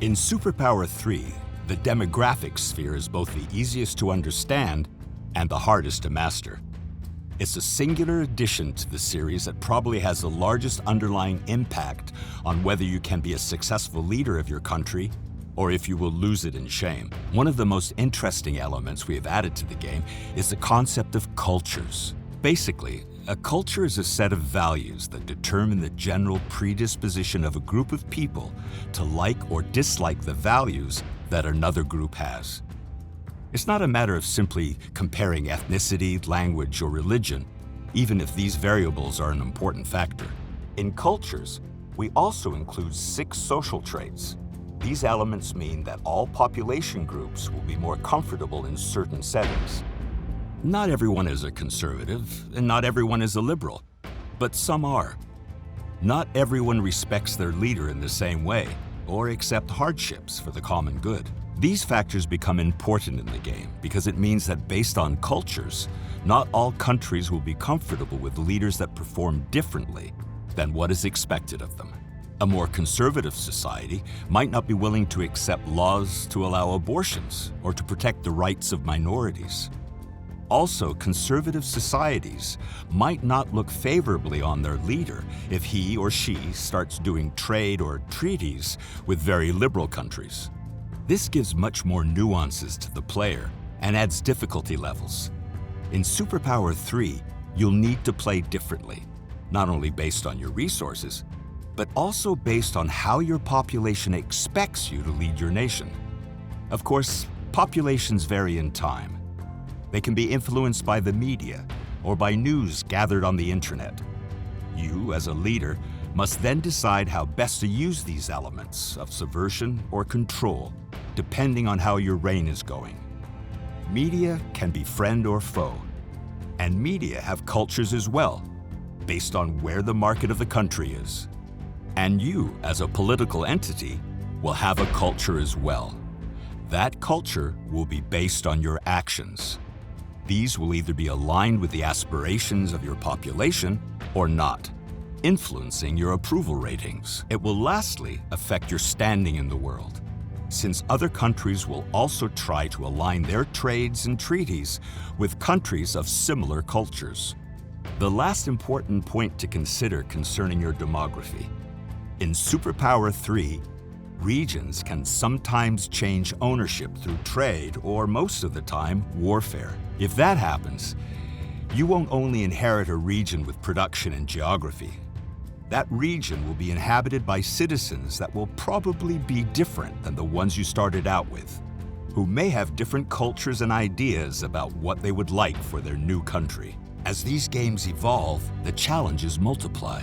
In Superpower 3, the demographic sphere is both the easiest to understand and the hardest to master. It's a singular addition to the series that probably has the largest underlying impact on whether you can be a successful leader of your country or if you will lose it in shame. One of the most interesting elements we have added to the game is the concept of cultures. Basically, a culture is a set of values that determine the general predisposition of a group of people to like or dislike the values that another group has. It's not a matter of simply comparing ethnicity, language, or religion, even if these variables are an important factor. In cultures, we also include 6 social traits. These elements mean that all population groups will be more comfortable in certain settings. Not everyone is a conservative, and not everyone is a liberal, but some are. Not everyone respects their leader in the same way, or accept hardships for the common good. These factors become important in the game because it means that based on cultures, not all countries will be comfortable with leaders that perform differently than what is expected of them. A more conservative society might not be willing to accept laws to allow abortions or to protect the rights of minorities. Also, conservative societies might not look favorably on their leader if he or she starts doing trade or treaties with very liberal countries. This gives much more nuances to the player and adds difficulty levels. In Superpower 3, you'll need to play differently, not only based on your resources, but also based on how your population expects you to lead your nation. Of course, populations vary in time. They can be influenced by the media or by news gathered on the internet. You, as a leader, must then decide how best to use these elements of subversion or control, depending on how your reign is going. Media can be friend or foe, and media have cultures as well, based on where the market of the country is. And you, as a political entity, will have a culture as well. That culture will be based on your actions. These will either be aligned with the aspirations of your population or not, influencing your approval ratings. It will lastly affect your standing in the world, since other countries will also try to align their trades and treaties with countries of similar cultures. The last important point to consider concerning your demography. In Superpower 3, regions can sometimes change ownership through trade or, most of the time, warfare. If that happens, you won't only inherit a region with production and geography. That region will be inhabited by citizens that will probably be different than the ones you started out with, who may have different cultures and ideas about what they would like for their new country. As these games evolve, the challenges multiply.